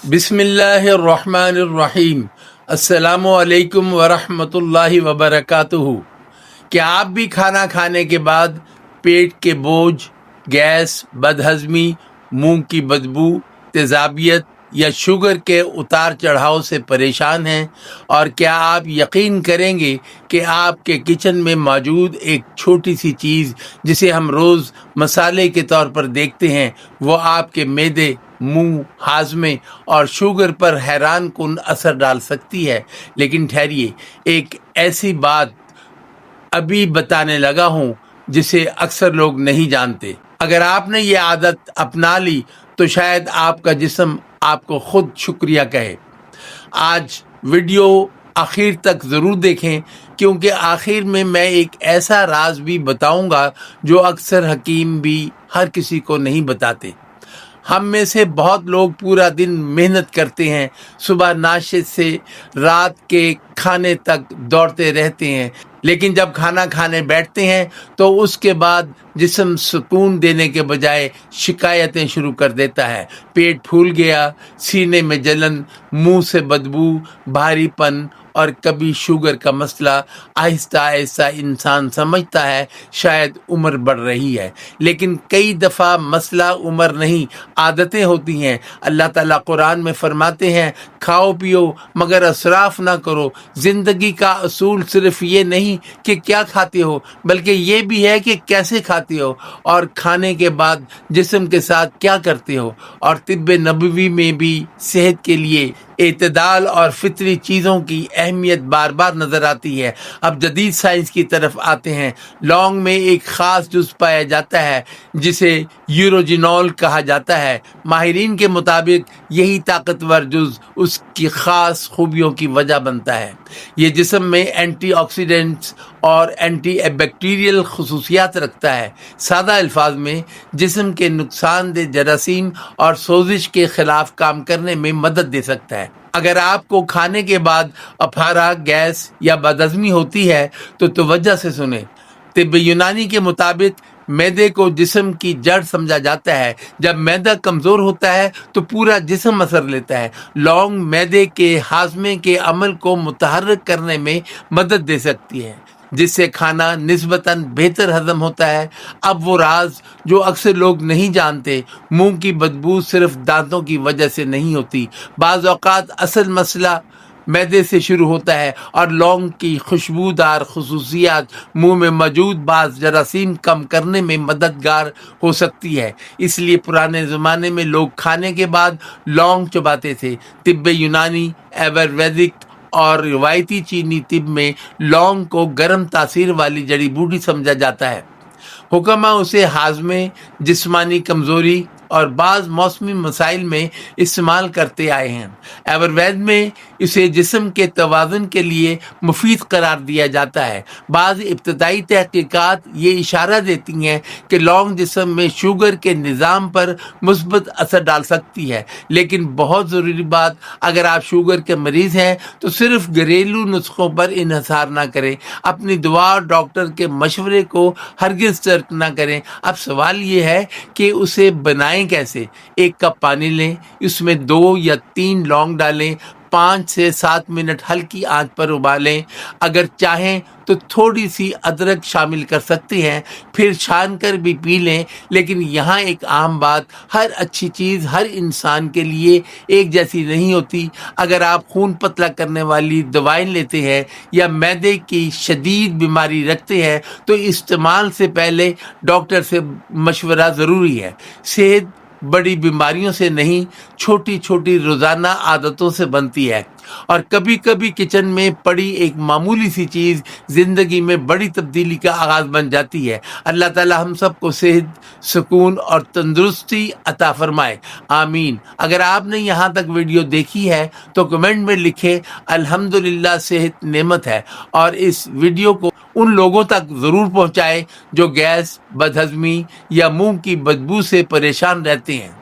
बिस्मिल्लाहिर्रहमानिर्रहीम। अस्सलामुअलैकुम वरहमतुल्लाहि वबरकातुहू। क्या आप भी खाना खाने के बाद पेट के बोझ, गैस, बदहजमी, मुंह की बदबू, तेजाबियत या शुगर के उतार चढ़ाव से परेशान हैं? और क्या आप यकीन करेंगे कि आपके किचन में मौजूद एक छोटी सी चीज़ जिसे हम रोज़ मसाले के तौर पर देखते हैं, वो आपके मैदे, मुंह, हाजमे और शुगर पर हैरान कुन असर डाल सकती है? लेकिन ठहरिए, एक ऐसी बात अभी बताने लगा हूँ जिसे अक्सर लोग नहीं जानते। अगर आपने ये आदत अपना ली तो शायद आपका जिस्म आपको खुद शुक्रिया कहे। आज वीडियो आखिर तक ज़रूर देखें, क्योंकि आखिर में मैं एक ऐसा राज भी बताऊंगा जो अक्सर हकीम भी हर किसी को नहीं बताते। हम में से बहुत लोग पूरा दिन मेहनत करते हैं, सुबह नाश्ते से रात के खाने तक दौड़ते रहते हैं, लेकिन जब खाना खाने बैठते हैं तो उसके बाद जिस्म सुकून देने के बजाय शिकायतें शुरू कर देता है। पेट फूल गया, सीने में जलन, मुंह से बदबू, भारीपन और कभी शुगर का मसला। आहिस्ता आहिस्ता इंसान समझता है शायद उम्र बढ़ रही है, लेकिन कई दफ़ा मसला उम्र नहीं, आदतें होती हैं। अल्लाह ताला कुरान में फरमाते हैं, खाओ पियो मगर असराफ ना करो। ज़िंदगी का असूल सिर्फ ये नहीं कि क्या खाते हो, बल्कि ये भी है कि कैसे खाते हो और खाने के बाद जिस्म के साथ क्या करते हो। और तिब्बे नबवी में भी सेहत के लिए एतदाल और फितरी चीज़ों की अहमियत बार बार नज़र आती है। अब जदीद साइंस की तरफ आते हैं। लौंग में एक ख़ास जुज़ पाया जाता है जिसे यूरोजिनॉल कहा जाता है। माहिरीन के मुताबिक यही ताकतवर जुज़ उसकी ख़ास खूबियों की वजह बनता है। ये जिस्म में एंटीऑक्सीडेंट्स और एंटी बैक्टीरियल खसूसियात रखता है। सादा अल्फाज में जिस्म के नुकसानदेह जरासीम और सोजिश के खिलाफ काम करने में मदद दे सकता है। अगर आपको खाने के बाद अफारा, गैस या बदहज़मी होती है तो तवज्जो से सुने। तिब्ब यूनानी के मुताबिक मैदे को जिस्म की जड़ समझा जाता है। जब मैदा कमज़ोर होता है तो पूरा जिस्म असर लेता है। लौंग मैदे के हाजमे के अमल को मुतहर्रिक करने में मदद दे सकती है, जिससे खाना निस्बतन बेहतर हजम होता है। अब वो राज जो अक्सर लोग नहीं जानते, मुंह की बदबू सिर्फ दांतों की वजह से नहीं होती। बाज़ औक़ात असल मसला मैदे से शुरू होता है और लौंग की खुशबूदार खसूसियात मुंह में मौजूद बाज़ जरासीम कम करने में मददगार हो सकती है। इसलिए पुराने ज़माने में लोग खाने के बाद लौंग चबाते थे। तिब्बे यूनानी, आयुर्वेदिक और रिवायती चीनी तिब में लौंग को गर्म तासीर वाली जड़ी बूटी समझा जाता है। हुक्मा उसे हाजमे, जिस्मानी कमज़ोरी और बाज़ मौसमी मसाइल में इस्तेमाल करते आए हैं। आयुर्वेद में इसे जिस्म के तवाज़ुन के लिए मुफीद करार दिया जाता है। बाज़ इब्तदाई तहकीकात ये इशारा देती हैं कि लौंग जिस्म में शुगर के निज़ाम पर मुस्बत असर डाल सकती है। लेकिन बहुत ज़रूरी बात, अगर आप शुगर के मरीज़ हैं तो सिर्फ घरेलू नुस्खों पर इन्हिसार ना करें। अपनी दुआ और डॉक्टर के मशवरे को हरगिज़ तर्क ना करें। अब सवाल ये है कि उसे बनाएं कैसे। 1 कप पानी लें, इसमें 2 या 3 लौंग डालें, 5 से 7 मिनट हल्की आंच पर उबालें। अगर चाहें तो थोड़ी सी अदरक शामिल कर सकते हैं, फिर छान कर भी पी लें। लेकिन यहाँ एक आम बात, हर अच्छी चीज़ हर इंसान के लिए एक जैसी नहीं होती। अगर आप खून पतला करने वाली दवाएं लेते हैं या मैदे की शदीद बीमारी रखते हैं तो इस्तेमाल से पहले डॉक्टर से मशवरा ज़रूरी है। सेहत बड़ी बीमारियों से नहीं, छोटी छोटी रोज़ाना आदतों से बनती है। और कभी कभी किचन में पड़ी एक मामूली सी चीज़ ज़िंदगी में बड़ी तब्दीली का आगाज़ बन जाती है। अल्लाह ताला हम सबको सेहत, सुकून और तंदुरुस्ती अता फरमाए, आमीन। अगर आपने यहाँ तक वीडियो देखी है तो कमेंट में लिखें अल्हम्दुलिल्लाह, सेहत नेमत है। और इस वीडियो को उन लोगों तक ज़रूर पहुँचाएं जो गैस, बदहज़मी या मुंह की बदबू से परेशान रहते हैं।